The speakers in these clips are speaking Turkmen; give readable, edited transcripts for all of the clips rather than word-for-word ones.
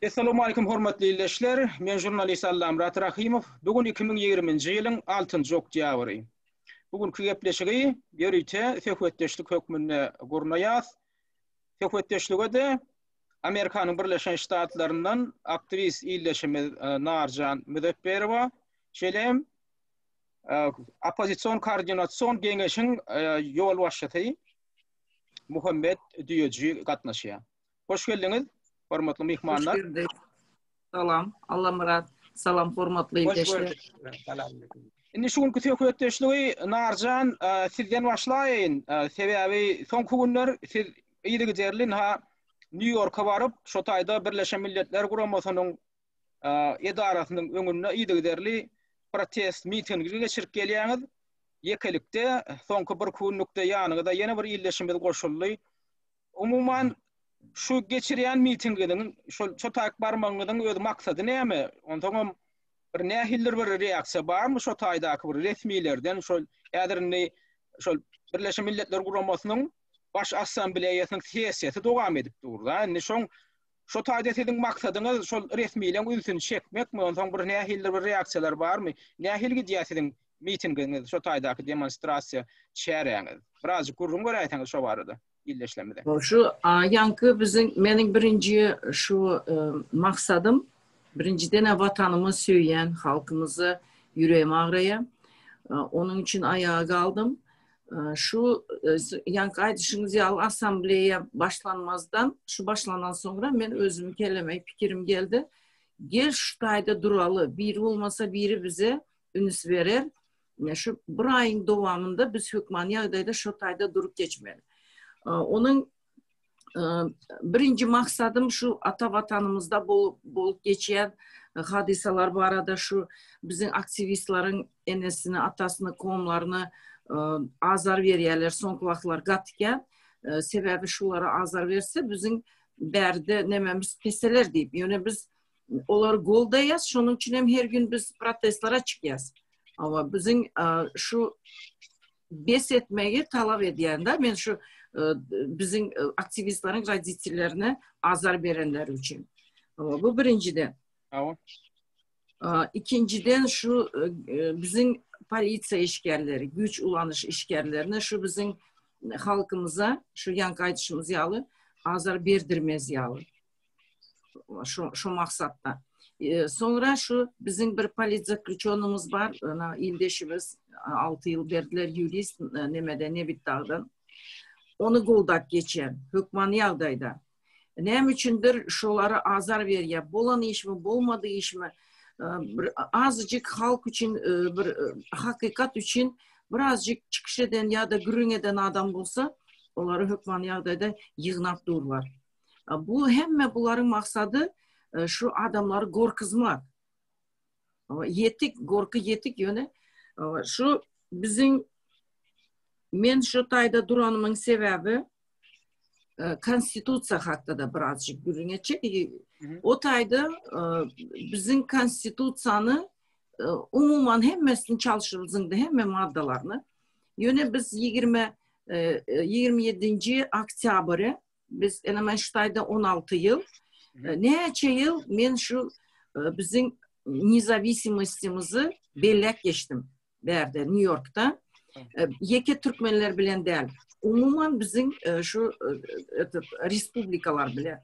Assalamu alaikum hormatly izleyijiler. Men jurnalist Allam Murat Rahimov. Bugün 2020-nji ýylyň 6-njy oktýabry. Bugünkü gepleşigi ýörüte söhbetdeşlik hökmünde gurnaýas. Söhbetdeşlige de Amerikanyň Birleşen Ştatlaryndan aktivist illeşimi Narjan Müdepberova, şelem opozisiýon koordinasiýon geňeşiň ýol başçysy Muhammed Düýeji gatnaşýar. Hoş geldiňiz. Hormatly mehmanlar. Salam, Allah Murat. Salam, hormatly izleyijiler. Indi şu günkü söhbetdeşligi Narjan sizden başlaýyn. Sebäbi soňky günler siz ýyly derlin New York'a baryp, şo taýda Birleşen Milletler Guramasynyň edarasynyň öňünde ýyly derli protest mitingi geçirip gelýäňiz. Ýekelikde soňky bir günlükde ýanyňyzda ýene bir illeşimiz goşuldy. Umuman şu geçirýän mitingiň şo taýyk barmagynyň öz maksady näme? Ondan bir nähiller bir reaksiýa barmy şo taýdaky bir resmilerden şol ýadyrny şol Birleşen Milletler Guramasynyň baş assambleýasynyň sesiýeti dowam edip durdy. Indi şo taýda siziň maksadyňyz şol resmiýetiň üstüne çekmekmi? Ondan bir nähiller bir reaksiýalar barmy? Nähilgi diýäsiň mitingiňiz şo taýdaky demonstrasiýa çäreňiz? Biraz gurrun göräýtäňiz şo barada. Şu yankı menin birinci şu maksadım birinciden vatanımı söyleyen halkımızı yüreğime ağrıya. Onun için ayağa kaldım. Şu yankı aydışınız yal asambleye başlanmazdan şu başlanan sonra ben özümü kellemeyi fikrim geldi. Gel şu tayda duralı. Biri olmasa biri bize ünüs verir. Şu bir ayın devamında biz Hükmaniyada'da şu tayda durup geçmeli. Onun birinci maksadım şu ata vatanımızda bolup geçen hadisalar bu arada şu bizim aktivistlerin enesini, atasını, komlarını azar verýärler, soňky wagtlar gatken sebebi şulara azar verse bizim berde nememiz keseler deyip. Yani biz onları goldayız, şunun için hem her gün biz protestlara çıkıyız. Ama bizim şu bes etmeyi talep edýär men şu bizim aktivistlerin radikillerine azar verenler için. Bu birinciden. İkinciden şu bizim polisiya işgärleri, güç ulanış işgärlerine şu bizim halkımıza, şu yan kaydışımız yalı azar verdirmez yalı. Şu maksatta. Sonra şu bizim bir politzaklüçonumuz var, ildeşimiz 6 yıl verdiler jurist ne bittağdan. Onu goldak geçen, Hükmaniyada'da. Näme üçindir şolara azar verýär? Bolan iş mi, bolmadı iş mi? Azıcık halk için, bir hakikat için birazcık çıkış eden ya da gürün eden adam bolsa, onları Hükmaniyada'da yığnap durlar. Bu hemme buların maksadı şu adamları gorkuzmak. Gorku yetik yöne. Şu bizim men şu taýda duranymyň sebebi konstitusiýa hakda da birazcık gürüňeçek. O taýda bizim konstitusiýany umuman hemmesini çalışyryzynda hemme maddalaryny. Ýöne biz 27. oktýabry biz enemen şu taýda 16 ýyl näçe ýyl men şu bizim nizavissimiýetimizi bellek geçtim berde New York'ta. Yeke Türkmenler bilen değil. Umuman bizim şu respublikalar bile.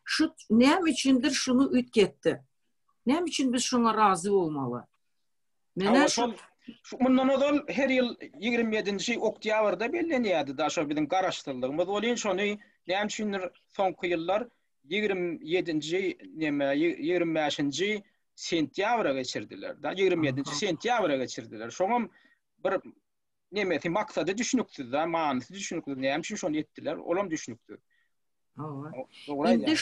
Şu näme üçindir şunu ütketti. Näme üçün biz şuna razı olmalı? Mundan odal her ýyl 27-nji oktýabrda bellenýärdi da şo bizim garaşdyrlygymyz bolýan şonu näme üçindir soňky ýyllar 27-nji 25-nji sentýabra geçirdiler. Da 27-nji sentýabra geçirdiler. Şoňam bir nemeti maksadı düşünüktü da, manisi düşünüktü. Näme üçin şonu etdiler? Olam düşünüktü. Indi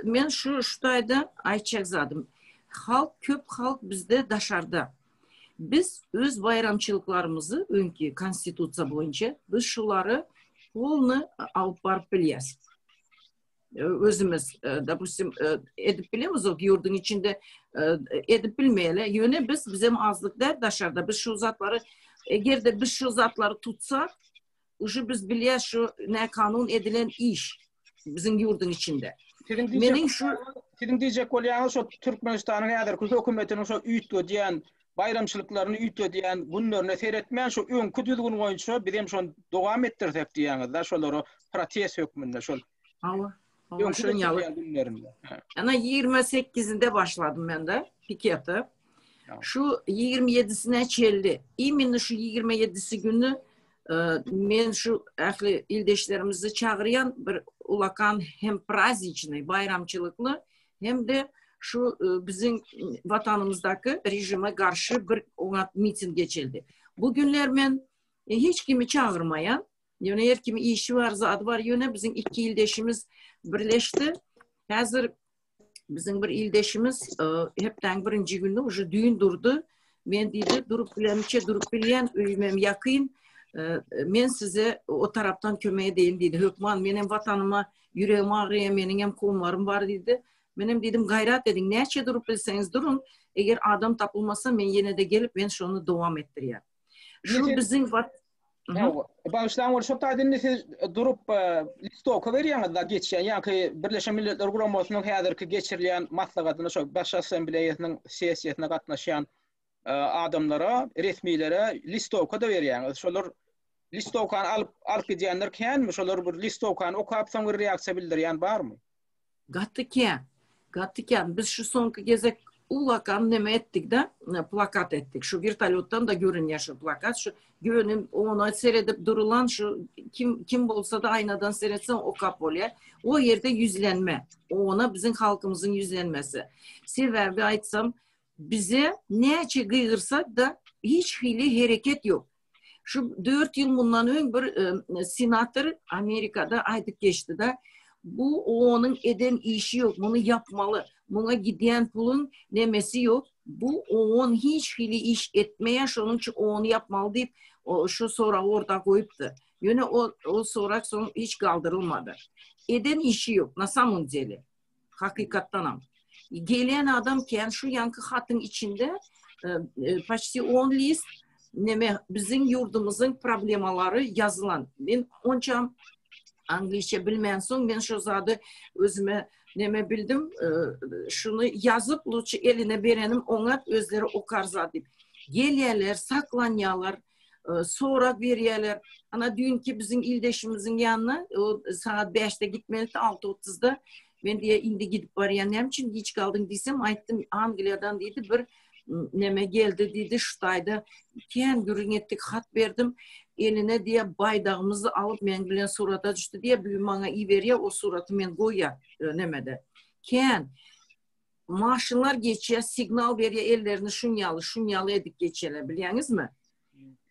men şu taýda aýtjak zadym. Köp halk bizde daşarda. Biz öz bayramçılıklarımızı öňki konstitusiýa boýunça biz şulary polny alıp baryp bilýäs. Özümüz допустим edip bilemiz o ýurdun içinde edip bilmeýele. Ýöne biz bizim azlıklar daşarda biz şu zatlary egerde biz şu zatları tutsak, uşu biz bilýär şu ne kanun edilen iş. bizim yurdun içinde. Sizin diyecek bolýaňyz şu Türkmenistanyň häzirki hökümetiniň şu üýtge diýen bayramçylyklaryny üýtge diýen günlerini seyretmän şu öňkü düzgün goýunça bizim şonu dowam etdirsek diýäňiz da şolary protest hökmünde şol. Şol günlerinde. Ana 28'inde başladım ben de piketi. Şu 27'sine çeldi. İmini şu 27'si günü men şu ähli ildeşlerimizi çağıryan bir ulakan hem праздничный bayramçılıklı hem de şu bizim vatanımızdaki rejime karşı bir miting geçildi. Bugünler men hiç kimi çağırmayan, yani her kimi işi var, zat var yöne bizim iki ildeşimiz birleşti. Hazır bizim bir ildeşimiz hepten birinci günde уже düğün durdu. Men dedi durup bilen ölümem yakın. Men size o taraftan kömeğe değil dedi. Hökman benim vatanıma yüreğim ağrıya benim hem kollarım var dedi. Benim dedim gayret edin. Neçe durup bilseniz durun. Eğer adam tapılmasa ben yine de gelip ben şunu devam ettireyim. Şu bizim Bağışlan şu taýdynda siz durup listoka berýäňiz da geçýän ýa-ki Birleşen Milletler Guramasynyň häzirki geçirilýän maslahatyna şu Baş Assambleýasynyň sessiýasyna gatnaşan adamlara, resmiýlere listoka da berýäňiz. Şolar listokany alyp gidýänler kenmi? Şolar bir listokany okap soň bir reaksiýa bildirýän barmy? Gattyken. Biz şu soňky gezek ulakan neme ettik de plakat ettik. Şu vertolyottan da görünýär şu plakat. Şu gönüm onu seyredip durulan şu kim bolsa da aynadan seyretsen okap bolýar. O yerde yüzlenme. Ona bizim halkımızın yüzlenmesi. Sebebi aytsam bize neçe gıygırsak da hiç hili hareket yok. Şu 4 yıl bundan ön bir senatör Amerika'da aytıp geçti de bu onun eden işi yok. Bunu yapmalı. Buna giden pulun nemesi yok. Bu onun hiç hili iş etmeye şunun için onu yapmalı deyip şu sonra orada koyuptu. Yine o sonra hiç kaldırılmadı. Eden işi yok. Na samın deli. Hakikattan am. Gelen adam ken şu yankı hatın içinde почти 10 list bizim yurdumuzun problemaları yazılan. Ben onca Anglişçe bilmeyen son ben şu zadı özüme neme bildim şunu yazıp luçu eline berenim ona özleri okar zadı. Gelyeler, saklanyalar, sonra veryeler. Ana dünkü bizim ildeşimizin yanına o saat 5'te gitmeli 6:30'da ben diye indi gidip barayan için hiç kaldın desem ayttım Angliyadan dedi bir neme geldi dedi şutayda ken görünettik hat verdim eline diye baydağımızı alıp men bilen surata düştü diye büyü bana iyi veriyor o suratı men goya nemede ken maşınlar geçiyor signal veriyor ellerini şunyalı edip geçiyorlar biliyorsunuz mu?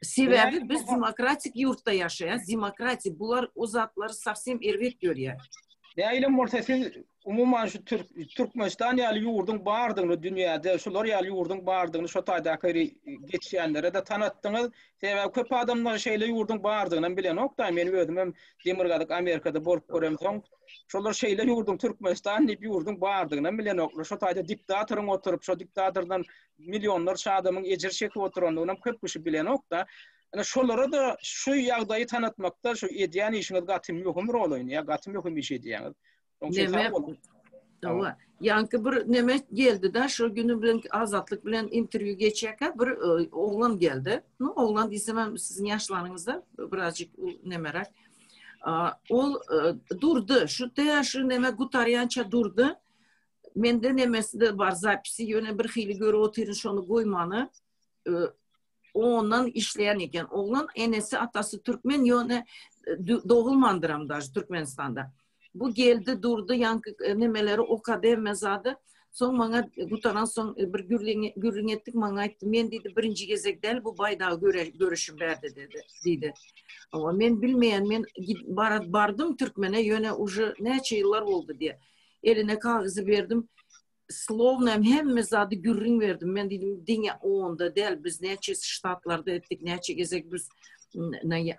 Sebebi biz demokratik yurtta yaşayız. Demokratik bunlar o zatları savsem ervet görüyor. Näilim bolsa siz umuman şu Türkmenistan ýaly ýurdun bardygyny dünýäde şolar ýaly ýurdun bardygyny şo taýdaky geçýänlere de tanatdyňyz. Sebäbi köp adamlar şeýle ýurdun bardygyny bilen okda men özüm hem Demirgazyk Amerikada bolup görem soň şolar şeýle ýurdun Türkmenistan diýip ýurdun bardygyny bilen oklar. Şo taýda diktatoryň oturup şo diktatordan milyonlarça adamyň ejir çekip oturandygyny köp kişi bilen okda. Ana şolara da şu ýagdaýy tanatmakda şu edýän işiňiz gatym ýokum rol oýnaýar, gatym ýokum iş edýäňiz. Yankı bir neme geldi de şu günü bilen Azatlık bilen interview geçerken bir oğlan geldi. No oğlan diysem sizin yaşlarınızda birazcık nemerak. O durdu. Şu neme gutaryança durdu. Mende nemesi de var zapisi yöne bir hili göre oturun şonu koymanı. Ondan işleyen iken oğlan enesi atası Türkmen yöne doğulmandıram da Türkmenistan'da. Bu geldi durdu yankı nemeleri o kadar mezadı. Son bana gutaran son bir gürlüğün ettik bana ayttı. Men dedi birinci gezek değil bu baydağı görüşüm verdi dedi. Ama ben bilmeyen men bardım Türkmen'e yöne ucu neçe yıllar oldu diye. Eline kağızı verdim. Slovno hem mezadı gürlüğün verdim. Ben dedim dünya onda değil biz neçe ştatlarda ettik neçe gezek biz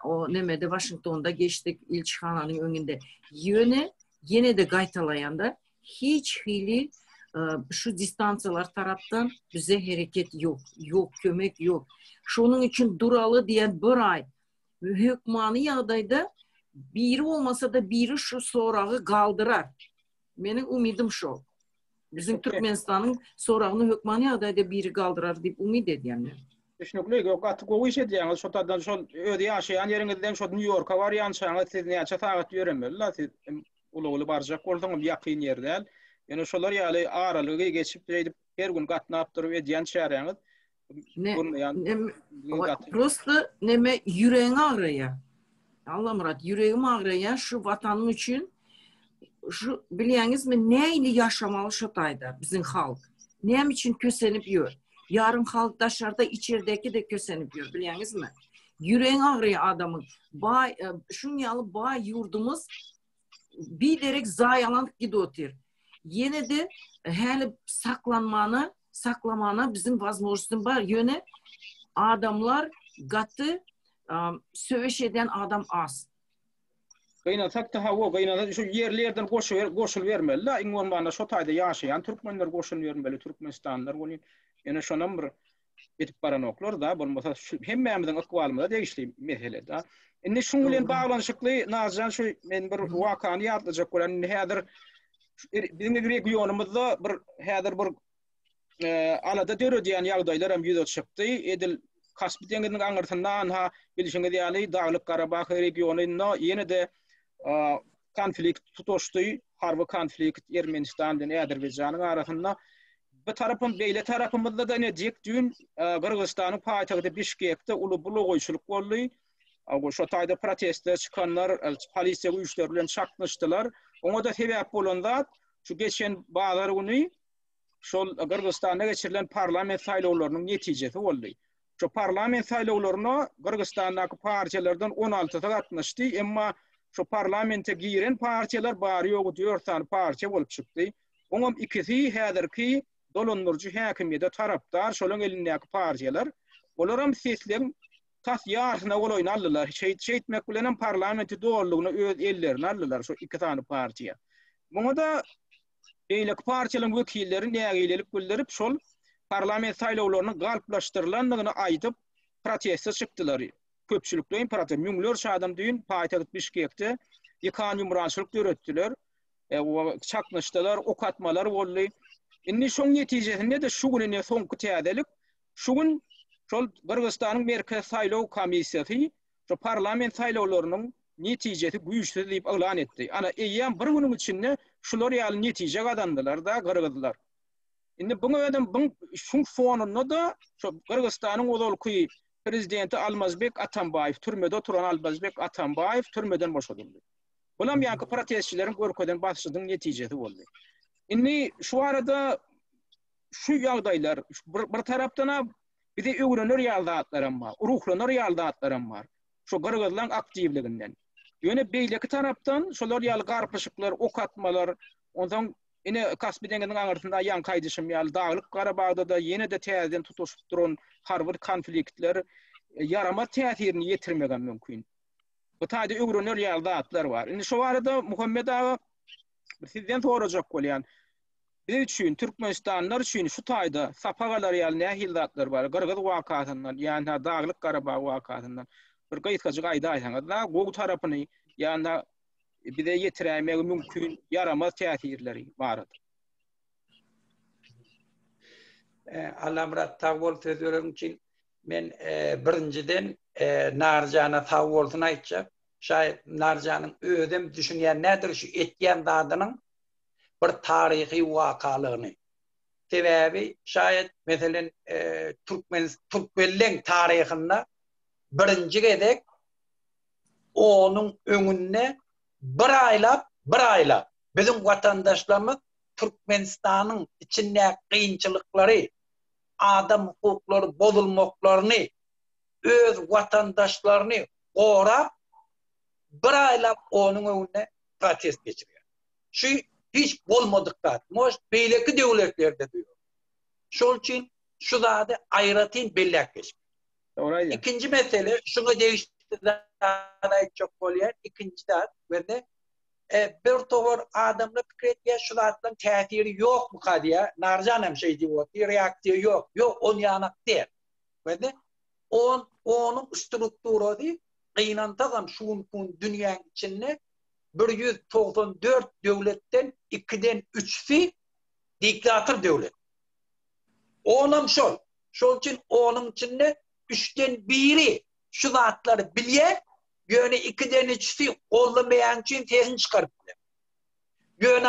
o nemede Washington'da geçtik ilçhananın önünde. Yine de gaytalayanda hiç hili şu distansiyalar taraftan bize hareket yok, kömek yok. Şunun için duralı diyen bir ay hükmanı yağdaydı biri olmasa da biri şu sorağı kaldırar. Benim umidim şu. Bizim Türkmenistan'ın sorağını Hökmaniya'da da biri kaldırar deyip umid ediyorum. Düşünükli yok atık o iş ediyen şu tadan şu öde yaşayan yerinizden şu New York'a var yançağı siz ne çataat yöremeli siz ulu barcak oldum yakın yerde. Yani şolar ýaly aralygy geçip edip her gün gatnap durup ediyen şäherňiz. Просто neme yüreğine ağrıya. Allah Murat yüreğim ağrıya şu vatanım için şu biliyorsunuz mu neyle yaşamalı şu tayda bizim halk. Nem için kösenip yiyor. Yarın halk dışarıda içerideki de kösenip yiyor biliyorsunuz mu? Yüreğin ağrıya adamın. Şun yalı bağ yurdumuz bir derek zayalanıp gidiyor. Yine de hele saklamana bizim vazmorsuzum var. Yöne adamlar gatı söveş eden adam az. Gaynatak da hava gaynatak şu yerlerden goşul vermeli. İngon bana şu tayda yaşayan Türkmenler goşul vermeli. Türkmenistanlar onu yani şu numara bitip baranoklar da bolmasa hemmemizin akwalymyda degişli mesele da. Indi şuň bilen baglanşykly nazan şu men bir wakany ýatlyjak bolan häzir bizim regionumuzda bir häzir bir alada dörediyen ýagdaýlar hem ýüze çykdy. Edil Kaspy deňiziniň aňyrtyndan ha bilişiňiz ýaly Daglyk Garabag regionyna ýene de konflikt tutuşdy. Harby konflikt Ermenistan bilen Äzerbeýjanyň arasynda bu tarapym beýle tarapymyzda da ne diyek dün Kyrgyzstanyň paýtagty Bişkekde uly bulu goýşulyk boldy. Şu taýda protestler çykanlar polisiýa güýçleri bilen çaklaşdylar. Oňa da sebäp bolan zat şu geçen bazar güni şol Kyrgyzstanda geçirilen parlament saýlawlarynyň netijesi boldy. Şu parlament saýlawlaryna Kyrgyzstandaky partiýalardan 16 gatnaşdy, emma şu parlamente giren partiýalar bary ýogu 4 tane partiýa bolup çykdy. Oňam ikisi häzirki dolanmurjy häkimiýete tarapdar şolaň elindäki partiýalar. Olaram sesleň tas ýarsyna goloýny aldylar. Şeýtmek bilen parlamenti dollugyny öz ellerine aldylar şu iki tane partiýa. Muňa da beýleki partiýalaryň wekilleri nägilelik bildirip şol parlament saýlawlaryny galplaşdyrylandygyny aýdyp proteste çykdylar. Köpçülikden protest müňler adam düýün paýtagyt Bişkekde ýykan ýumrançylyk döretdiler. Çaklaşdylar, ok atmalar boldy. Indi şoň netijesinde de şu güne soňky täzelik şu gün şol Kyrgyzstanyň merkez saýlaw komissiýasy şu parlament saýlawlarynyň netijesi güýçli diýip elan etdi. Ana eýýän bir günüň içinde şular ýaly netije gadandylar da Kyrgyzlar. Indi bu adam şuň fonuny da şu Kyrgyzstanyň ozalky prezidenti Almazbek Atambaýew türmede oturan Almazbek Atambaýew türmeden boşadyldy. Bulam ýa-ki protestçilerin görkeden basyşydyň netijesi boldy. Indi şu arada şu ýagdaýlar bir tarapdan bir de öwrenler ýaldatlarym bar, ruhlanar ýaldatlarym bar. Şu Kyrgyzlaryň aktivliginden. Ýöne beýleki tarapdan şolar ýaly garpyşyklar, ok atmalar, ondan ine Kaspy deňiziniň aňyrtynda ýan kaýdyşym ýaly Daglyk Garabagda da ýene de täzeden tutuşup duran harby konfliktler yarama täsirini ýetirmegen mümkin. Bu taýda öwrenler ýaldatlar bar. Indi şu arada Muhammed aga sizden sorajak bolýan. Biz üçin Türkmenistanlar üçin şu taýda sapagalar ýaly nähildatlar bar. Kyrgyz wakatyndan, ýani Daglyk Garabag wakatyndan bir gaýtgaçyk aýda aýsaňyz da gowy tarapyny ýani bize ýetirämek mümkin yaramaz täsirleri bardyr. Allah Murat tawol sözlerim için men birinciden Narjana tawolsyny aýtjak. Şaýat Narjanyň özüm düşünýän nädir şu etýän dadynyň bir tarihi wakalygyny. Sebäbi şaýat meselen Türkmenliň tarihinde birinji gedek onuň öňünde bir aýlap bizim watandaşlarymyz Türkmenistanyň içinde kıyınçılıkları, adam hukuklary bozulmaklaryny, öz watandaşlaryny gorap bir aýlap onuň öňünde protest geçirýär. Şu hiç bolmadyk moş beýleki döwletlerde diýär. Şol üçin şu zady aýratyn bellek geçip. İkinci mesele şunu değiştirdiğine çok bolýar. İkinci zat berde bir towar adamla pikir etýär şu zatdan täsiri ýok bu kadiýa. Narjan hem şey diýip, reaksiýa ýok. Ýok on ýanak diýer. Berde onuň strukturasy kıynantagam şuun dünyanın içinde 194 devletten 2'den 3'si diktatör devlet. Oğlum şol için oğlum içinde 3'ten 1'i şu zatları bilye, yöne 2'den 3'si kollamayan için tesin çıkarıp bilye. Yöne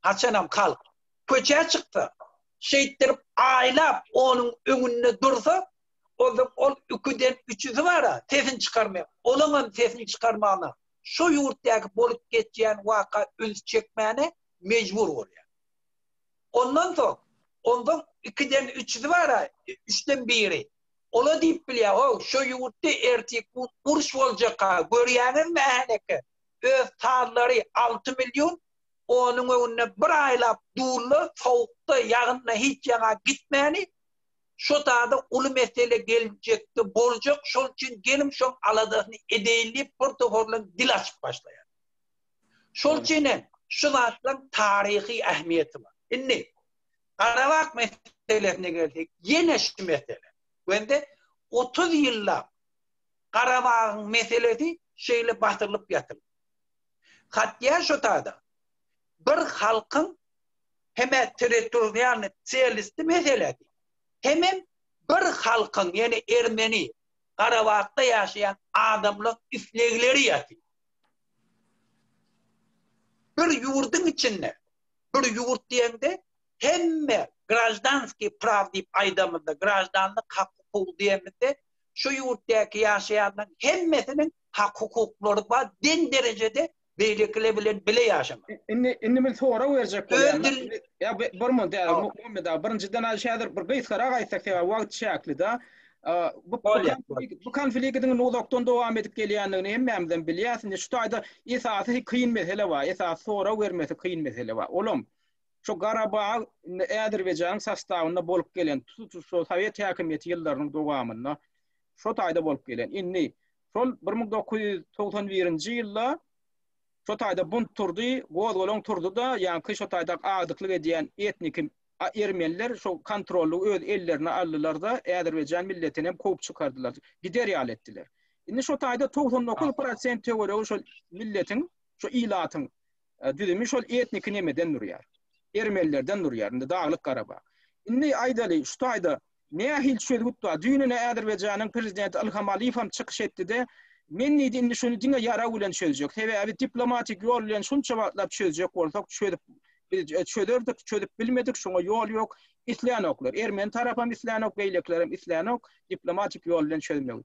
haçanam kalk. Köçeye çıktı. Şeyittirip aylap onun önüne dursa, o 2'den 3'ü var ha, tesin çıkarmaya. Olanın tesin çıkarmağına. Şu yurttaki bolup geçen vaka üns çekmeyene mecbur oluyor. Ondan sonra 2'den 3'ü var ha, 3'ten 1'i. Ola deyip biliyor, şu yurtta ertek uruş olacak ha, görüyenin mehaneki. Öz tarları 6 milyon, onun önüne bir aylap durlu, soğukta, yağınla hiç yana gitmeyeni, şu dağda ulu mesele gelecekti, borcuk, şol için gelim şol aladığını edeyli portoforla dil açıp başlayan. Şol için şu zatların tarihi ehemmiyeti var. Şimdi, Karabağ meselesine geldik, yine şu mesele. Bende 30 yılla Karabağ'ın meselesi şeyle batırılıp yatırıldı. Hatta şu dağda bir halkın hemen territorial siyalisti meselesi. Hemen bir halkın yani Ermeni Karabağ'da yaşayan adamların üflegleri yatıyor. Bir yurdun içinde, bir yurt diyende hemen grajdanski prav deyip aydamında, grajdanlık hak hukuk diyeminde şu yurttaki yaşayanların hemmesinin hak hukukları var, den derecede beylikle bile yaşamak. İnni bil sonra verecek bolan. Ya bir mı der, Muhammed abi birinciden aşağıdır bir gayet karar aysak ya vakt şekli da bu konfliktin nodoktan devam edip gelýändigini hemmemden bilýärsiň. Şu taýda esasy kıyın mesele var. Esas sonra vermesi kıyın mesele var. Olum şu Karabağ Azerbaycan sastavında bolup gelen şu Sovet häkimiýeti ýyllarynyň dowamynda şu taýda bolup gelen. Inni şol 1991-nji ýylda şu taýda bunt turdy, gozgolong turdy da ýa-ni şu taýda agdyklyk edýän etnik Ermeniler şu kontrolü öz ellerine aldılar da Azerbaycan milletini hem kop çıkardılar. Gider yal ettiler. Şimdi şu taýda 99% teori şu milletin, şu ilatın düzümü şu etnik nemeden durýar. Ermenilerden durýar. Indi Dağlyk Karabağ. Indi aýdaly şu taýda ne hil şöldütdi. Düýnüne Azerbayjanyň prezidenti Ilham Aliýew hem çykyş etdi. Men nidi indi şunu diňe ýara bilen çözjek. Sebäbi diplomatik ýol bilen şunça wagtlap çözjek bolsak çödüp bilmedik, şuna yol yok. İslanoklar, Ermeni tarafam islanok, beyleklerim islanok, diplomatik yol bilen çözmek.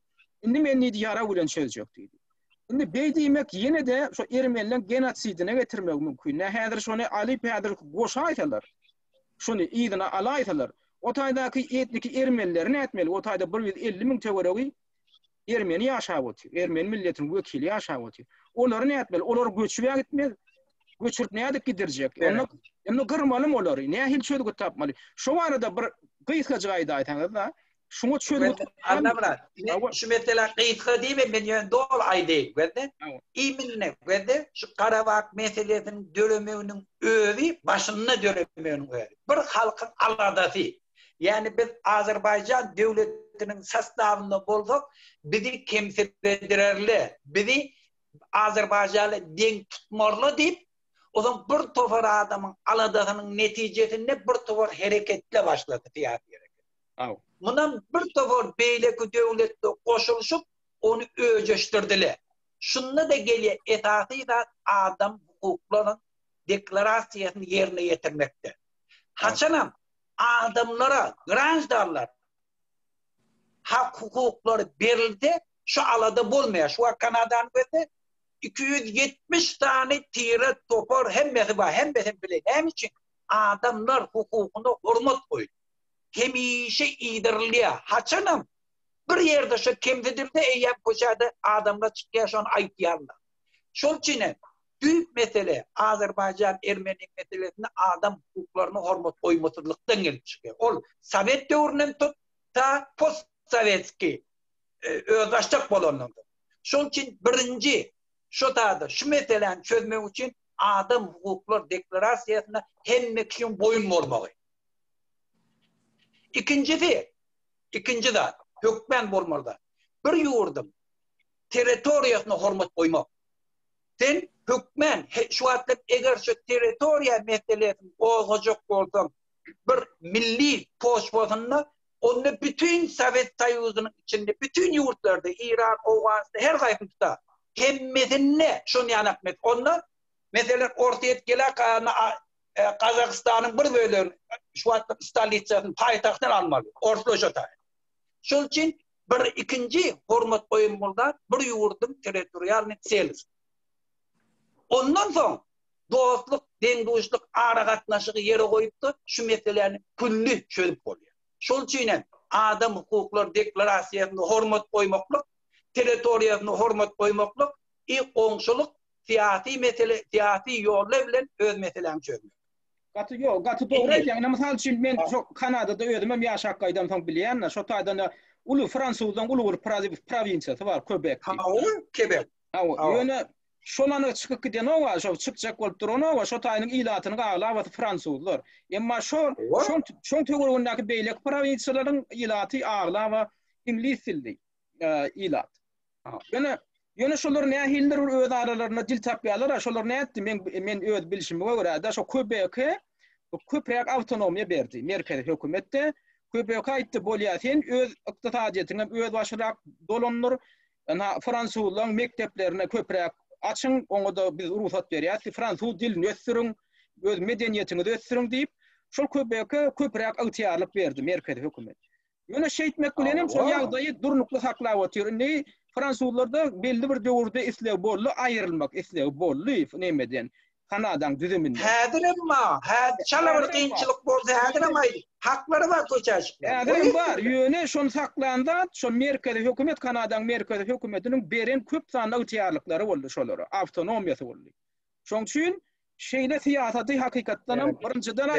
Indi men nidi ýara bilen çözjek diýdi. Indi beý diýmek ýene de şu Ermenilerin genosidine getirmek mümkin. Häzir şunu alyp häzir goşa aýtalar. Şunu ýygyna alaýtalar. O taýdaky etnik Ermeniler ne etmeli? O taýda 150.000 tegereği Ermeni ýaşap otyr. Ermeni milletiniň wekili ýaşap otyr. Olar ne etmeli? Olar göçübe gitmeli. Göçürüp näde gidirjek? Onu gırmalım olary. Näme hil çödüp tapmaly. Şu arada bir gysga jaýda aýtaňyz da, şuňa çödüp anlamlar. Şu mesela gysga diýme men ýön dol aýdy. Gördi? Iýmilne, gördi? Şu Karabağ meselesiniň dölemeginiň özi başyna dölemeginiň özi. Bir halkyň aladasy. Yani biz Azerbaycan devletinin sastavında bolsak bizi kemsil edirerli, bizi Azerbaycan'la denk tutmarlı deyip o zaman bir tofar adamın aladığının neticesinde bir tofar hareketle başladı fiyat hareket. Bundan bir tofar beyleki devletle koşuluşup onu öceştirdiler. Şununla da geliyor esasıyla adam hukuklarının deklarasyasını yerine getirmekte. Haçanam adamlara, granjdarlar hak hukukları verildi, şu alada bulmaya, şu Kanada'nın böyle 270 tane tire topar hemmesi var, hemmesi bile. Hem için adamlar hukukuna hürmet koydu. Hemişe iyidirliğe. Haçanım, bir yerde şu kemsedirde eyyem koşardı adamlar çıkıyor şu an ayıtlarla. Şol için büyük mesele Azerbaycan Ermeni meselesinde adam hukuklarına hürmet koymasızlıktan gelip çıkıyor. Ol Sovet dövründen tut ta post-Sovetski özdaşlık bolonundu. Şol için birinci şu tadı, şu meseleni çözmek için adam hukuklar deklarasyasına hemme kişinin boyun olmalı. İkinci de hükmen olmalı. Bir yurdum territoriyasyna hormat koymak. Sen hükmen şu atlık eger şu territoriya meselesini oğacak bolsam bir milli poş bolsanda onu bütün Sovet Soyuzu'nun içinde bütün yurtlarda İran, Afganistan her kayıpta hemmesine şunu yanakmet. Onlar mesela ortaya gelen Kazakistan'ın bir bölümü şu atlık Stalitsa'nın payitahtını almalı. Ortalaşa. Şol için bir ikinci hormat koyun burada bir yurdun territorial meselesi. Ondan soň dostluk, deňduşluk, ara gatnaşygy ýere goýupdy, şu meselelerini külli çözüp bolýar. Şol üçin adam hukuklar deklarasiýasyna hormat goýmaklyk, territoriýasyna hormat goýmaklyk, oňşuluk, siýasy mesele, siýasy ýollar bilen öz meselelerini çözmek. Gatı doğru eýdin. Mysal üçin men Kanadada özüm ýaşak gaýdam soň bilýän, şo taýda ulu Fransuzyň ulu bir provinsiýasy bar, Quebec. Quebec. Ýöne şolany çykyp giden owa, şo çykjak bolup duran owa, şo taýynyň ilatyny gaglap Fransuzlar. Emma şoň töweregindäki beýlek provinsiýalaryň ilaty aglap ingliz dilli ilat. Ýöne şolar nähildir öz aralaryna dil tapýarlar, şolar näetdi men öz bilişime görä da şo Quebec köprek awtonomiýa berdi. Merkezi hökümetde Quebec aýtdy bolýar sen öz ykdysadyýetiňe öz başyrak dolandyr. Fransuzlaryň mekteplerine köprek açın, onu da biz ruhsat berýär. Fransuz dilini ösdüriň, öz medeniýetini ösdüriň diýip, şol Quebec'e köprek ygtyýarlyk berdi merkezi hökümet. Ýöne şeýtmek bilenem şol ýagdaýy durnukly saklap otyr. Fransuzlarda belli bir döwürde islew boldy, aýrylmak islew boldy nemeden. Kanadaň düzüminde. Çalar kynçylyk bolsa häzir aýdy. Haklary bar köçäşik. Häzir bar. Ýöne şonu saklanda, şo merkezi hökümet Kanadaň merkezi hökümetiniň beren köp sanly ygtyýarlyklary boldy şolara, awtonomiýasy boldy. Şoň üçin şeýle siýasaty hakykatdan birinjiden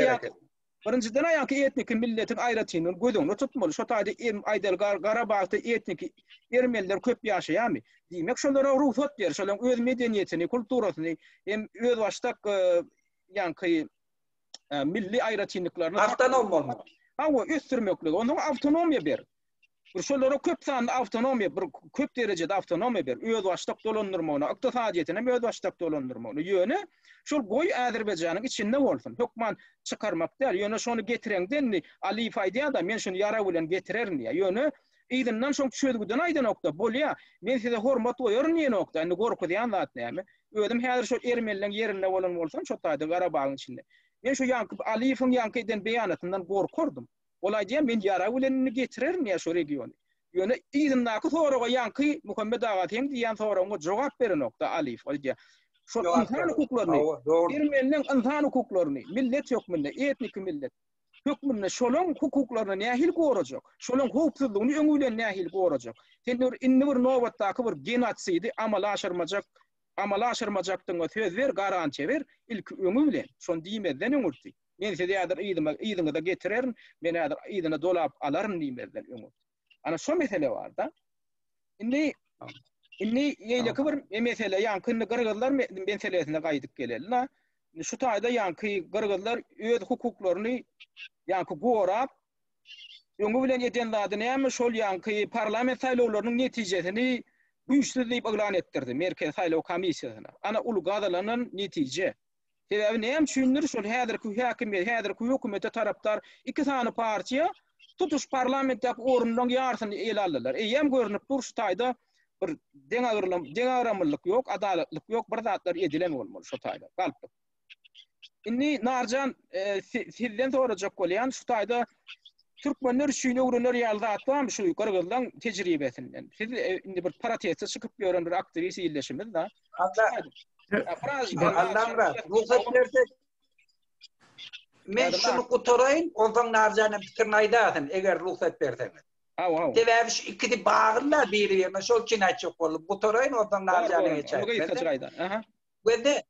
aýanky etnik milletin aýratynyň gödüňde tutmaly. Şo taýda Aýdal Garabagda etnik ermeniler köp ýaşaýarmy? Diýmek şolara ruhsat ber, şolaryň öz medeniýetini, kulturasyny, hem öz başdak ýanky milli aýratynlyklaryny awtonom bolmak. Ösdürmeklik, onuň awtonomiýa ber. Şolara köp sanly awtonomiýa, bir köp derejede awtonomiýa ber. Öz başdak dolandyrmagyna, ykdysadyýetine öz başdak dolandyrmagyna ýöne şol goý Azerbaýjanyň içinde bolsun. Hökman çykarmak däl. Ýöne şonu getireňden Ali faýda da men şunu ýara bilen getirerin diýär. Ýöne ýygynyň şoň çözgüden aýdan nokta bolýar. Men size hormat goýaryn ýene nokta. Indi gorkudan zat näme? Özüm häzir şol ermenilerin ýerinde bolan bolsam, şo taýda Garabagyň içinde. Men şu Aliýewiň ýankydan beýanatyndan gorkurdum. Olay diýen men ýara bilen getirerin ýa şo regiony. Ýöne ýygynyňky soraga ýanky Muhammed Agatyň diýen soraga jogap beren nokta Aliýew bolýar. Şo insan hukuklaryny, ermenilerin insan hukuklaryny, millet hökmünde, etnik millet hökmünde şolaň hukuklaryny nähil gorajak, şolaň hukuksyzlygyny öňülen nähil gorajak. Sen indi bir nowatdaky bir genotsiddi amala aşyrmajakdyň söz ber, garantiýa ber, ilki öňü bilen. Şonu diýmeden öňürdi. Men size ýadyňy da getirerin, men ýadyny dolap alaryn diýmeden öňürdi. Ana şo mesele bar da. Indi ýeýleki bir mesele ýanky gyrgyzlar meselesine gaýdyp geleli. Şu taýda ýanky gyrgyzlar öz hukuklaryny ýanky gorap öňü bilen ýetenlärdi näme şol ýanky parlament saýlawlarynyň netijesini güýçsizlik elan etdirdi Merkezi Saýlaw Komissiýasyna. Ana ulu gadalanan netije. Sebäbi näme düşündir şol häzirki häkimiýet, häzirki hökümete tarapdar iki sany partiýa tutuş parlamentdäki orundan ýarsyny ele aldylar. Ýem görünip dur şu taýda bir deňaramlyk ýok, adaletlik ýok, bir zatlar edilen bolmaly şu taýda. Galpdy. Indi Narjan sizden sorajak bolýan şu taýda türkmenler şüýne öwrenler ýaldatmam şu gyrgyzlaryň tejribesinden. Siz indi bir paratesde çykyp ýören bir aktivist ýylleşimiz da. Allah'ım ruhsat versek. Men şunu kutarayn, ondan Narjan'a bitirin aýdasyn, eger ruhsat berseňiz. Sebäbi şu ikidi bagyrlar biri, şol için açyk bolup kutarayn, ondan Narjan'a geçer. Bende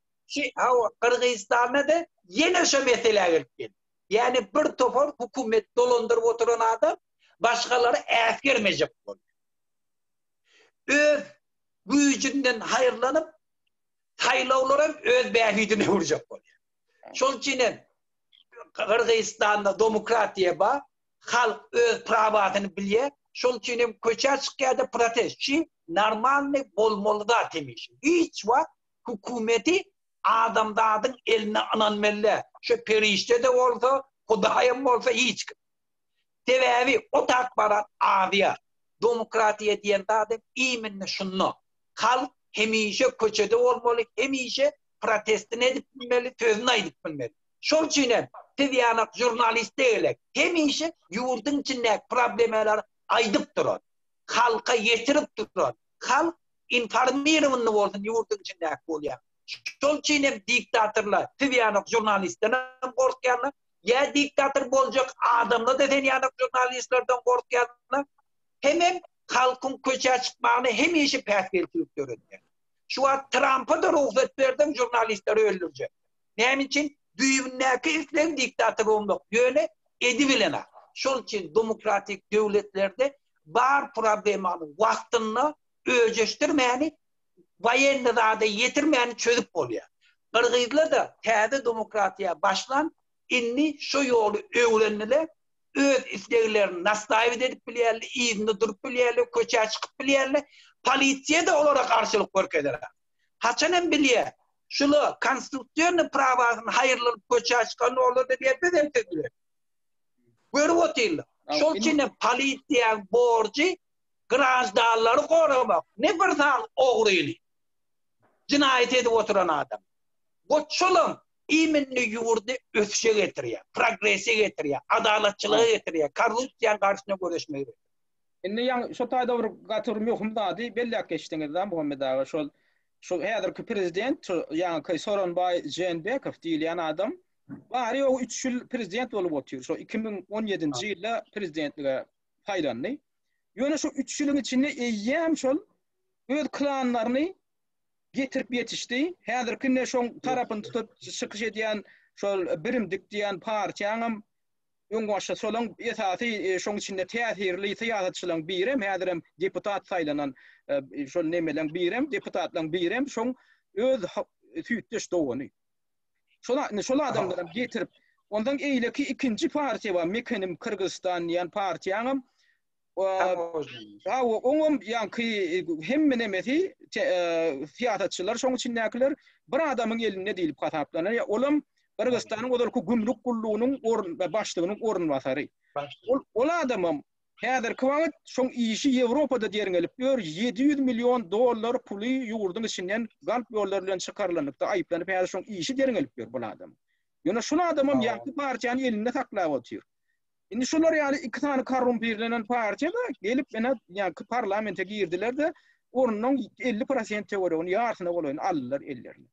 Kırgızistan'da da yine şu mesele geldi. Yani bir topar hükümet dolandırıp oturan adam başkaları eskermeyecek oluyor. Öz gücünden hayırlanıp sayılavlara öz behidine vuracak oluyor. Şol için Kırgızistan'da demokratiye bak, halk öz pravatını biliyor. Şol için köçer çıkıyada protestçi normallik bolmalı da demiş. Hiç vakt hükümeti adamdadın eline ananmelle. Şu perişte de olsa, Kudayım olsa hiç. Tevevi o takbarat aviya. Demokratiye diyen adam iminne şunno. Halk hemişe köçede olmalı, hemişe protestin edip bilmeli, tözüne edip bilmeli. Şol için teviyanak jurnalist değilek. Hemişe yurdun içindeki problemler aydıp durur. Halka yetirip durur. Halk informirmanlı olsun yurdun içindeki oluyor. Şol için diktatörler, teviyanak jurnalistlerden korkuyanlar, ya diktatör bolacak adamla da teviyanak jurnalistlerden korkuyanlar, hemen halkın köçe çıkmağını hemişe perspektif görünüyor. Şu an Trump'a da ruhsat verdim jurnalistleri öldürecek. Ne için? Düğünlerdeki ilkler diktatör olmak yöne edibilene. Şol için demokratik devletlerde bar problemanın vaktini öceştirmeyeni, vayenli da yetirmeyeni çözüp oluyor. Kırgızlar da təze demokratiya başlan, inni şu yolu öğrenile, öz isteklerini nasıl edip bilyerli, izinde durup bilyerli, köçe çıkıp bilyerli, polisiye de olarak karşılık görkederler. Haçanen biliyor, şunu konstitusyonun pravasını hayırlanıp köçe çıkan olur da diye bedel tediliyor. Görüp oturlar. Şol için polisiye borcu, grajdarları korumak. Ne bir sağ oğruyla. Cinayet edip oturan adam. Bu çolum iminli yurdu öfüşe getiriyor, progresi getiriyor, adaletçılığı getiriyor, korrupsiyan karşısına görüşmeyi. Inni yang şu tayda bir gatırım yokum da di belli geçtiğiniz zaman Muhammed ağa şu häzirki prezident yani Soronbay Jeenbekov diýilen adam bari o 3 ýyl prezident bolup otur. Şu 2017-nji ýylda prezidentlige taýlandy. Ýöne şu 3 ýylyň içinde eýýäm şol öz klanlaryny getirip yetişdi. Häzirki şoň tarapyny tutup çykyş edýän şol birimdik diýen partiýanyň öňbaşda şolaň esasy şoň içinde täsirli syýasatçylaryň birem, häzirem deputat saýlanan şol nemeleň birem, deputatlaryň birem şoň öz süýtdeş dogany. Şol adamlara getirip ondan eýleki ikinji partiýa bar, Mekanim Kırgızstan diýen partiýanyň oňam ýa-ni hemme nemesi syýasatçylar şoň içindekiler bir adamyň elinde diýilip hataplanýar. Olam Kırgızstanyň odalky gümrük gullugynyň başlygynyň orunbasary. Ol adamam häzirki wagt şoň işi Ýewropada diýerin gelip ýör $700 milyon puly ýurdun içinden galp ýollar bilen çykarlanykda aýyplanyp häzir şoň işi diýerin gelip ýör bu adam. Ýöne şunu adamam ýa-ni partiýany elinde saklap otur. Indi şolar ýaly iki tane korrumpirlenen partiýa da gelip mena ýa-ni parlamente girdiler de onunyň 50% teoriýany ýarsyna bolaýan aldylar ellerini.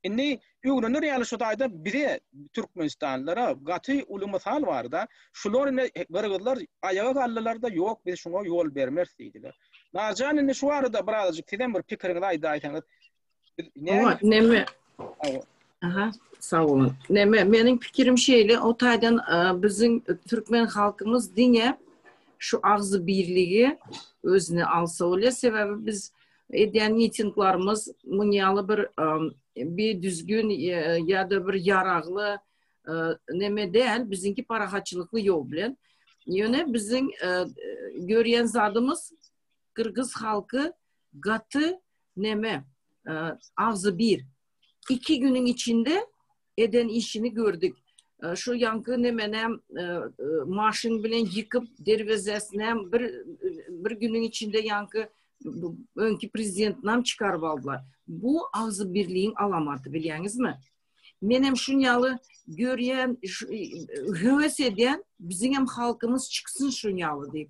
Indi öwrenler ýaly şu taýda biri Türkmenistanlara gaty uly mysal bar da şolaryny gyrgyzlar ayaga galdylar da ýok biz şoňa ýol bermez diýdiler. Narjan indi şu arada birazjyk teden bir pikiriňizi aýdaýsaňyz. Neme? Aha, sağ olun. Neme, mening pikirim şeýle, o taýdan biziň Türkmen halkymız diňe şu agzy birligi özüni alsa bolýar. Sebebi biz edýän mitinglarymız munýaly bir düzgün ya da bir yaraglı neme değil, bizinki parahatçılıklı yol bilen. Yöne bizim görüyen zadımız Kırgız halkı gatı neme ağzı bir. 2 günün içinde eden işini gördük. Şu yankı nemenem maşın bilen yıkıp dervezesine bir günün içinde yankı önkü prezidentnam çıkarıp aldılar. Bu ağzı birliğin alamatı bilýäňiz mi? Menem şunyalı görýän, höwes edýän biziň halkymız çıksın şunyalı diýip.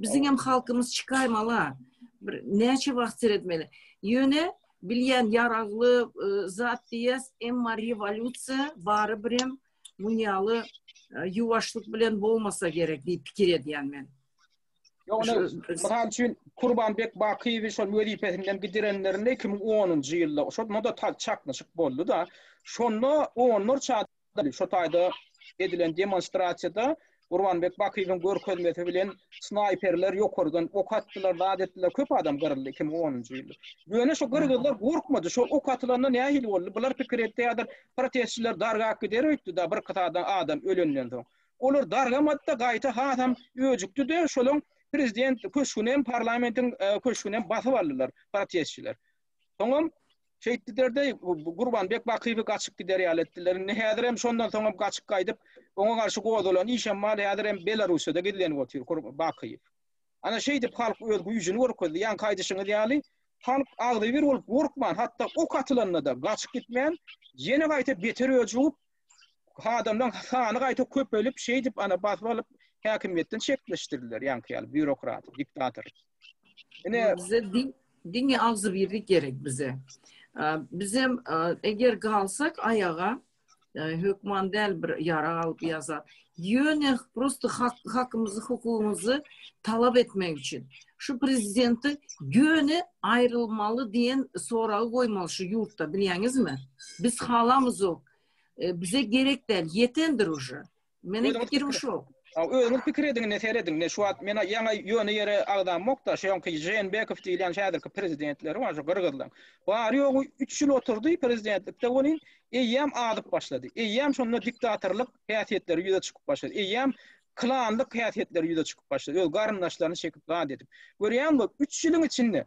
Biziň halkymız çıkaýmaly. Bir näçe wagt seretmeli. Ýöne bilýän yaragly zat diýes, emma revolýusiýa bary birem munyalı ýuwaşlyk bilen bolmasa gerek diýip pikir edýän men. Misal üçin Kurbanbek Bakiýew şol wezipesinden gidirenlerinde 2010-njy ýylda şol moda çaknaşyk boldy da şonu onlar çaýdy şo taýda edilen demonstrasiýada Kurbanbek Bakiýewiň görkezmesi bilen snayperler ýokardan ok atdylar da adetler köp adam gyryldy 2010-njy ýylda. Ýöne şo gyrgyzlar gorkmady şol ok atylaryndan nähili boldy. Bular pikir etdi ýa-da protestçiler darga giderýdi da bir katadan adam ölenden soň. Olar dargamady da gaýta hasam öjükdi de şolaň prezident köşkünem parlamentin köşkünem basyp aldylar protestçiler. Soňam şeýtdilerde Gurbanbek Bakywy gaçyp gider ýaletdiler. Häzir hem şondan soňam gaçyp gaýdyp oňa garşy gowadolan işemmal häzir hem Belarusyada gidilen otyr Bakywy. Ana şeýdip halk öz güýjüni görkezdi. Ýa kaýdyşyňy diýýäli. Halk agdy bir bolup gorkman, hatda ok atylanna da gaçyp gitmän, ýene gaýta beter öjüp adamdan sany gaýta köpelip şeýdip ana basyp alyp häkimetden çekleşdirdiler ýa-ni bürokrat, diktator. Ene bize dini ağzı birlik gerek bize. Bizim eğer kalsak ayağa hükman del bir yara alıp yazar. Yöne prosto hakkımızı, hukukumuzu talep etmek için. Şu prezidenti yöne ayrılmalı diyen sorağı koymalı şu yurtta, biliyorsunuz mi? Biz halamız o. Bize gerek değil, yetendir uje. Benim fikrim şu. Özüňiz pikir ediň, näser ediň? Şu wagt mena ýaňa ýöne ýere agdam mokda, şeýonky Jeenbekov diýilen şäherki prezidentleri var, şu Gırgızdan. Bar ýogy 3 ýyl oturdy prezidentlikde, onuň eýýäm adyp başlady. Eýýäm şonda diktatorlyk häsiýetleri ýüze çykyp başlady. Eýýäm klanlyk häsiýetleri ýüze çykyp başlady. Öz garyndaşlaryny çekip gad edip. Görýänmi? 3 ýylyň içinde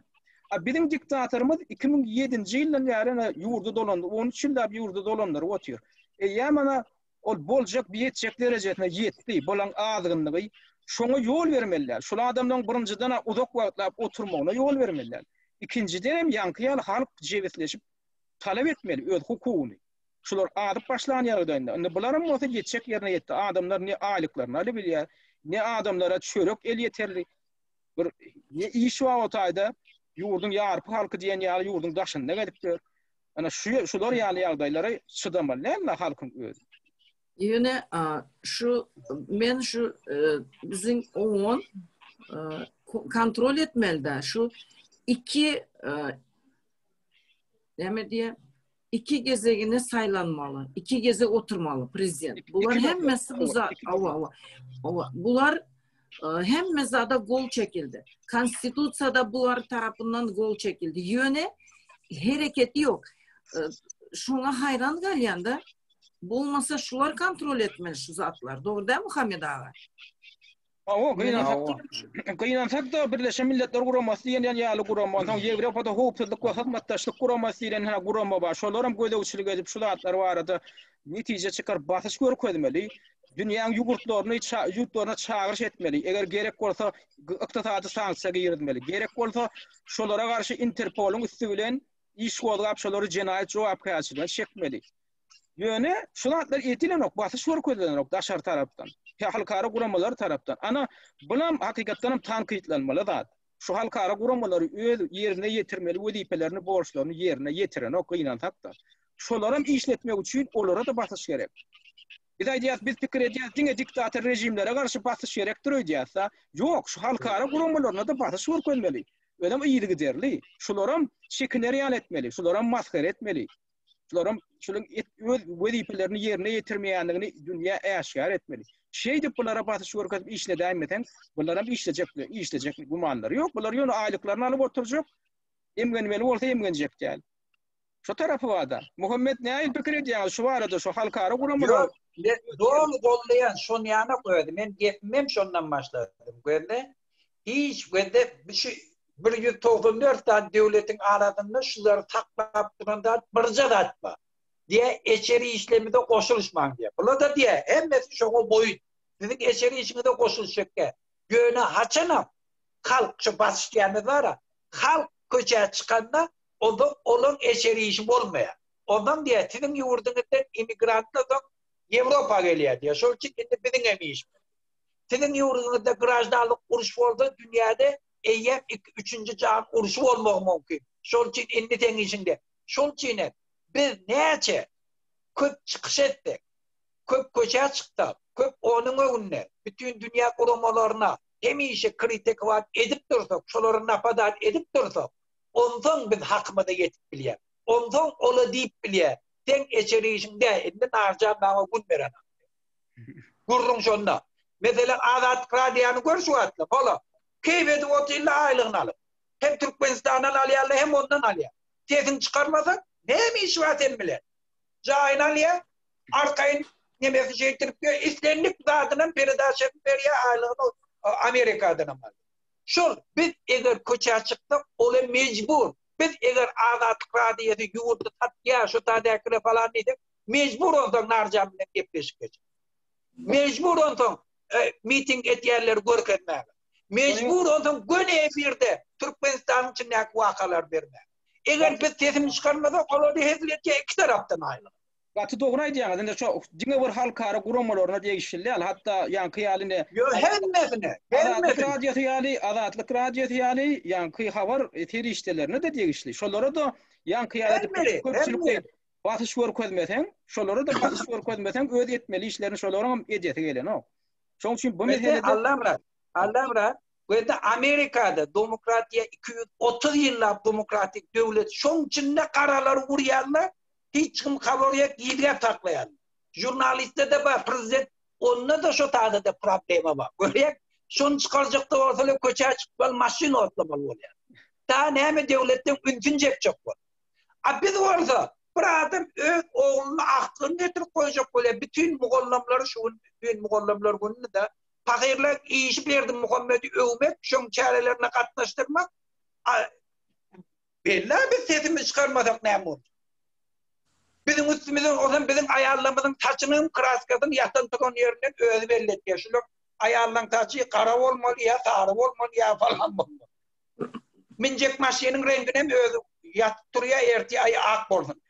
biziň diktatorymyz 2007-nji ýyldan ýaryna ýurdu dolandy. 13 ýylda ýurdu dolandyr otýar. Eýýäm ana ol boljak biýetjek derejetine ýetdi. Bolan azgynlygy şoňa ýol bermeliler. Şol adamdan birinjiden uzak wagtlap oturmagyna ýol bermeliler. İkinciden hem ýanky halk jewetleşip talep etmeli öz hukugyny. Şular adyp başlan ýerinde. Indi bular hem bolsa ýetjek ýerine ýetdi. Adamlar ne aýlyklaryny alyp bilýär, ne adamlara çörek el ýeterli. Bir ne iş wagtaýda ýurdun ýarpy halky diýen ýaly ýurdun daşynda gedipdir. Ana şular ýaly ýagdaýlara çydamaly halkyň özü. Yine şu men şu bizim oğun kontrol etmeli de şu iki iki gezegine saylanmalı, iki geze oturmalı prezident. Bunlar hemmesi bunlar hemmesi da gol çekildi. Konstitusiyada bunlar tarafından gol çekildi. Yöne hareketi yok. Şuna hayran galyanda. Bulmasa şular kontrol etmeli şu zatlar. Doğru değil mi Muhammed ağa? Gynansak da Birleşen Milletler Guramasy diýen ýaly gurama, soň Ýewropada howpsuzlyk we hyzmatdaşlyk guramasy diýen gurama bar. Şolar hem gödegçilik edip şu zatlar barada netije çykar basyş görkezmeli. Dünýäň ýurtlaryna çağırış etmeli. Eger gerek bolsa ykdysady sanksiýa girdmeli. Gerek bolsa şolara garşy Interpoluň üstü bilen iş gozgap şolary jenaýat jogapkärçiligine çekmeli. Yöne şulatlar etilenok, basyş görkezlenok daşar tarapdan. Halkara guramalar tarapdan. Ana bulam hakykatdan tanqidlanmaly zat. Şu halkara guramalary öz ýerine ýetirmeli, wezipelerini, borçlaryny ýerine ýetirenok gynansak da. Şolarym işletmek üçin olara da basyş gerek. Biz aýdýas, biz pikir edýäs, diňe diktator rejimlere garşy basyş gerekdir diýäsa, ýok, şu halkara guramalaryna da basyş görkezmeli. Ödem ýygy derli. Şolarym şekiner ýan etmeli, şolarym maskar etmeli. Şolarym şolun öz wezipelerini ýerine ýetirmeýändigini dünýä äşkar etmeli. Şeýdip bulara basyş görkezip işine daýam eten, bular hem işlejek gumanlary ýok. Bular ýöne aýlyklaryny alyp oturjak, emgenmeli bolsa emgenjek däl. Şu tarapy wada. Muhammed näil pikir edýär, şu barada şu halkara guramalar. Doğru gollayan şonu ýana goýdy. Men gepmem şondan başladym. Görde hiç görde bir şey 194 tane devletin aradığında şuları taklap duranda birce de atma diye eçeri işlemi de koşuluşman diye. Bula da diye hemmesi şoğu boyut. Dedik eçeri işimi de koşuluşak ki. Göğüne haçanam. Halk şu basışlayanı var ya. Halk köçeye çıkanda onun eçeri işim olmaya. Ondan diye sizin yurdunuzdan imigrantlardan Avrupa geliyor diye. Şol için bizim emeğiş. Sizin yurdunuzda grajdarlık kuruş oldu dünyada eyyem 3. çağın uruşu olmak mümkün. Şol için indi ten içinde. Şol için biz neyce köp çıkış ettik. Köp köşeye çıktık. Köp onun önüne. Bütün dünya kurumalarına hemişe kritik var edip durduk. Şoları napadat edip durduk. Ondan biz hakkımda yetip bilye. Ondan ola deyip bilye. Ten eçeri içinde indi narcan nama gün veren. Gurrun şonda. Mesela Azat Radiyan'ı gör şu atla. Ola. Keybedi otilla aylığını alıp. Hem Türkmenistan'dan alıyarlar hem ondan alıyar. Tesin çıkarmasak ne mi iş var senmile? Cahil alıyar, arkayın nemesi şeytirip diyor, İslenlik zatının peridaşetin veriye aylığını Amerika'dan alır. Şol biz eger köçe çıktık, ola mecbur. Biz eger azatlık radiyeti yurdu tatya, şu tadakire falan dedik, mecbur ondan narcamla gepleşip geçip. Mecbur ondan miting etyenleri görkezmeli. Mecbur ondan gün efirde Türkmenistan'ın içindeki vakalar vermeli. Eger biz sesini çıkarmadık, ola hezletke iki taraftan ayrılır. Gatı doğraydı yani. Ende çok jinge bir halkara gurumalarına degişildi. Hatta yankı yaline Yo hemmesine. azatlık radiyeti yani yankı haber teri işlelerine de degişli. Şolara da yankı yalı köpçülükte batış görkezmesen, şolara da batış görkezmesen öd etmeli işlerini şolara edete gelen o. Şoň üçin bu meselede Allah'ım bu da Amerika'da demokratiya 230 yıllık demokratik devlet şoň içinde karalar urýanlar hiç kim kabarıya giydiğe taklayan. Jurnaliste de var, prezident, onunla da şu tarzda problemi var. Görüyoruz, şunu çıkaracakta ortalık köçe çıkmalı, maşin ortlamalı oluyor. Daha neyme devletten üntün cep çok var. Biz orada, bir adam oğlunu aklını getirip koyacak böyle, bütün muğallamları bütün muğallamlar gününü de fakirler iş verdi Muhammed'i övmek, şun çarelerine katlaştırmak. Belli biz sesimizi çıkarmadık ne olur? Bizim üstümüzün, o zaman bizim ayarlamızın taçının kraskasını yatan tıkan yerinden özü belli etkiyor. Şunu ayarlan taçı kara olmalı ya, sarı olmalı ya falan olmalı. Mincek maşinin rengine özü yatıp duruyor, erti ay ak olsun.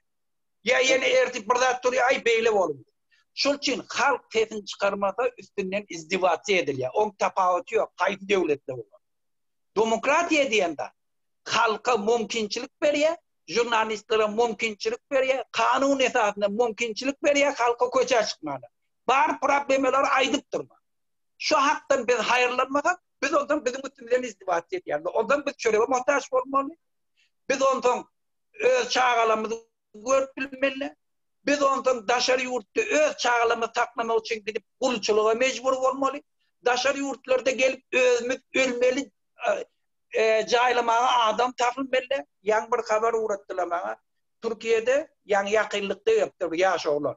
Ya yeni erti burada duruyor, ay beyle olsun. Şunun için halk sesini çıkarmada üstünden izdivatı ediliyor. On tapavatı yok, kayıt devletle olur. Demokratiye diyende halka mümkünçülük veriyor. Jurnalistlere mümkünçülük veriyor, kanun esasında mümkünçülük veriyor, halka köçe çıkmalı. Bar problemler aydıp durma. Şu haktan biz hayırlanmasak, biz ondan bizim üstümüzden izdivat ediyoruz. Ondan biz çörebe muhtaç olmalı. Biz ondan öz çağalamızı görüp bilmeli. Biz ondan daşarı yurtta öz çağalamızı taklamak için gidip kulçuluğa mecbur olmalı. Daşarı yurtlarda gelip ölmeli, caylamaya adam takılmalı. Yan bir haber uğrattılar bana. Türkiye'de yan yakınlıkta yaptır yaşoğlar.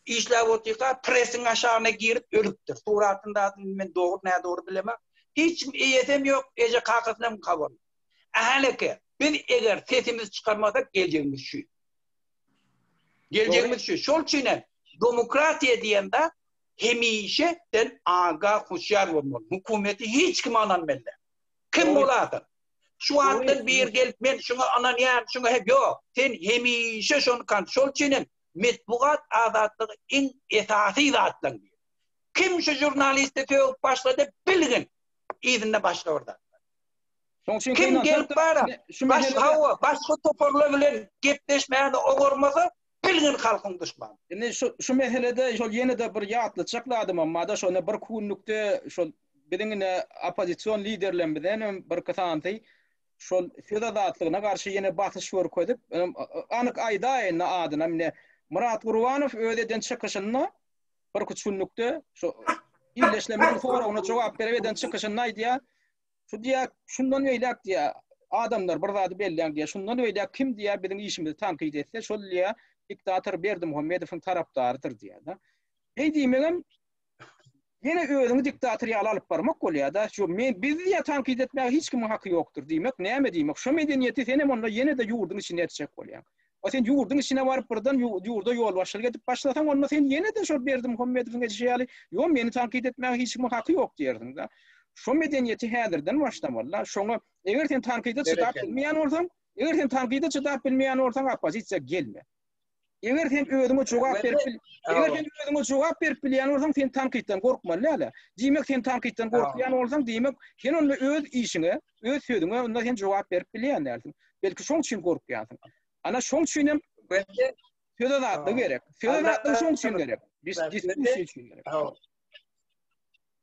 İşler otika presin aşağına girip ölüptür. Suratında ben doğru ne doğru bilemem. Hiç iyetem yok. Ece kakasına mı kavar? Ahaleke biz eğer sesimizi çıkarmasak geleceğimiz şu. Geleceğimiz şu. Şol çiğnen demokratiye diyen de hemişeden aga kuşyar olmalı. Hükümeti hiç kim ananmalı. Kim buladı? Şu andan bir gelip ben şuna ananyan, şuna hep yok. Sen hemişe şunu kan. Şol çinin metbuat azatlığı en esası zatlan diyor. Kim şu jurnaliste tövüp başladı bilgin. İzinle başla orada. Kim gelip bana başka toparlabilen gepleşmeyeni oğurmasa bilgin halkın düşmanı. Yani şu meselede yine de bir yatlı çıkladım ama da şuna bir kunlukta bedengine opozisyon liderlerimizden bir kıtantı şol fedatlığına karşı yine batış var koyduk. Anık ayda adına mine Murat Gurvanov ödeden çıkışına bir kunlukta şu illeşlemenin sonra ona cevap vermeden çıkışına diye şu diye şundan öyle diye adamlar burada belli diye şundan öyle kim diye bizim işimizi tankit etse şol diye diktatör Berdi Muhammedov'un taraftarıdır diye da. Ne diyeyim yine özünü diktatöriye alıp barmak oluyor da şu biz diye tankit etmeye hiç kimin hakkı yoktur demek. Ne mi demek? Şu medeniyeti senin onunla yine de yurdun içine edecek oluyor. O sen yurdun içine varıp buradan yurda yol başlar edip başlatan onunla sen yine de şu Berdi Muhammedov'un eşyali yok beni tankit etmeye hiç kimin hakkı yok diyerdin da. Şu medeniyeti hedirden başlamalılar. Şunu eğer sen tankide çıdap bilmeyen olsan, eğer sen tankide çıdap bilmeyen olsan opozisiya gelme. Eğer sen özüňe jogap berip bilýän bolsaň sen tankitden gorkmaly ala. Diýmek sen tankitden gorkýan bolsaň diýmek sen onu öz işiňe, öz sözüňe onda sen jogap berip bilýän dersin. Belki şoň üçin gorkýansyň. Ana şoň üçin söze zatly gerek. Söze zatly şoň üçin gerek. Biz diskussiýa üçin gerek.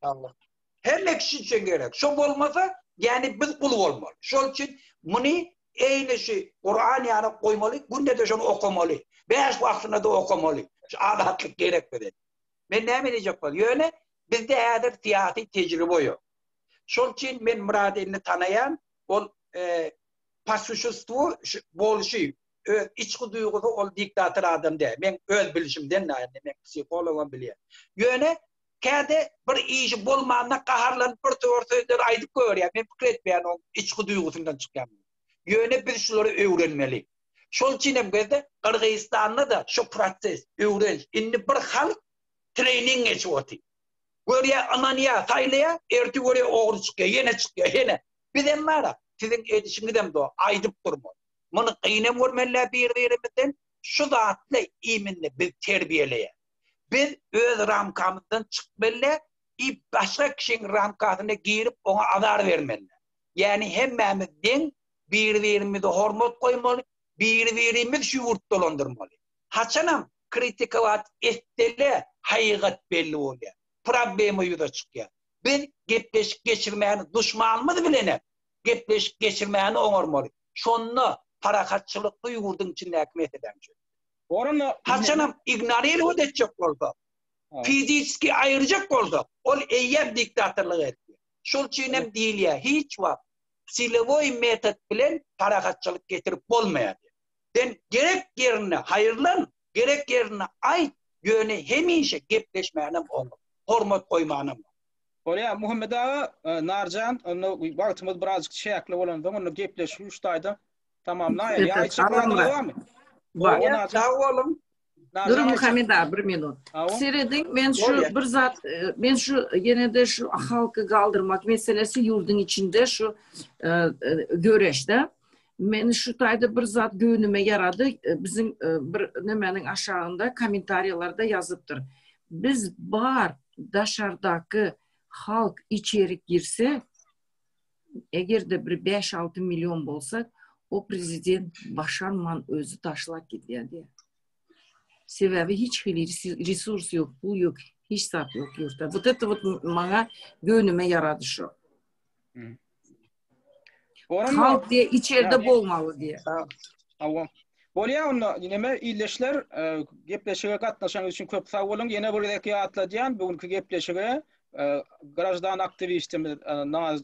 Allah. Her kişi için gerek. Şo bolmasa yani biz kul bolmaly. Şol üçin muny eýleşi Qur'an ýany goýmaly, günde de şonu okumaly. 5 vaktinde de okumalı. Adatlık gerek böyle. Ben ne diyecek var? Yöne bizde eğer siyasi tecrübe yok. Şol için ben Murad'ını tanıyan ol pasuşustu bolşu içki duygusu ol diktatör adam değil. Ben öz bilişimden yani ben psikologum biliyorum. Yöne Käde bir işi bolmanda qaharlanıp bir törsözler aydıp görýär. Men pikir etmeýän o içki duygusundan çykýan. Ýöne biz şolary öwrenmeli. Şol üçin hem gözde Kırgızstanda da şu proses öwrenç. Indi bir halk training geçip oty. Görýär ananya, taýlaya, erti görýär ogry çykýar, ýene çykýar, ýene. Bizem mara, sizin edişiňizem do aýdyp durma. Muny qyynam görmeler bir-birimizden şu zatly iminni biz terbiýeleýär. Biz öz ramkamızdan çıkmalı, başka kişinin ramkasına girip ona azar vermeli. Yani hemmemizden birbirimize hormat koymalı, birbirimiz şuurt dolandırmalı. Haçanam kritikavat etdele hakikat belli oluyor. Problemi yuda çıkıyor. Biz gepleşik geçirmeyeni düşmanımız bilene, gepleşik geçirmeyeni oňarmaly. Şonnu parakatçılıklı yurdun içinde hikmet eden şey. Haçanam ignorere edecek oldu. Fiziki ayıracak oldu. Ol eyyem diktatörlük etti. Şol çiğnem değil ya. Hiç var. Silevoy metot bilen parakatçılık getirip bolmayadı. Den gerek yerine hayırlan, gerek yerine ay yöne hemişe gepleşmeyenim olur. Hormat koymanım. Oraya Muhammed Ağa, Narcan, vaktimiz birazcık şekli olan da onu gepleşiyor ustaydı. Tamamlayın. Ya hiç var mı? Var. Sağ olun. Dur Muhammed Ağa, bir minut. Seyredin, men şu bir zat, men şu yine de şu halkı kaldırmak meselesi yurdun içinde şu göreşte. Men şu tayda bir zat göğünüme yaradı. Bizim bir nemenin aşağında komentaryalarda yazıptır. Biz bar dışarıdaki halk içeri girse, eğer de bir 5-6 milyon bolsak, o prezident başarman özü taşlak gidiyor diye. Sebebi hiç resurs yok, pul yok, hiç sat yok yurtta. Вот это вот bana gönlüme yaradı şu. Halk diye içeride bolmalı diye. Tamam. Bolya onu yine illeşler gepleşige katnaşan üçün köp sağ olun. Yine buradaki atlayan bugünkü gepleşige grajdan aktivistimiz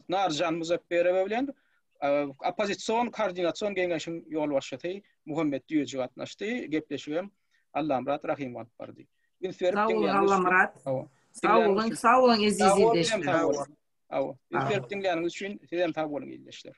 Narjan Muzafferow bilen opozisyon koordinasyon kengeşiň ýol başçysy Muhammed Düýeci gatnaşdy. Gepleşige Allah Murat Rahim bardy. Sağ olun Allah Murat. Sağ olun, aziz illeşler. Awa. Dinleýän üçin sizem sağ olun illeşler.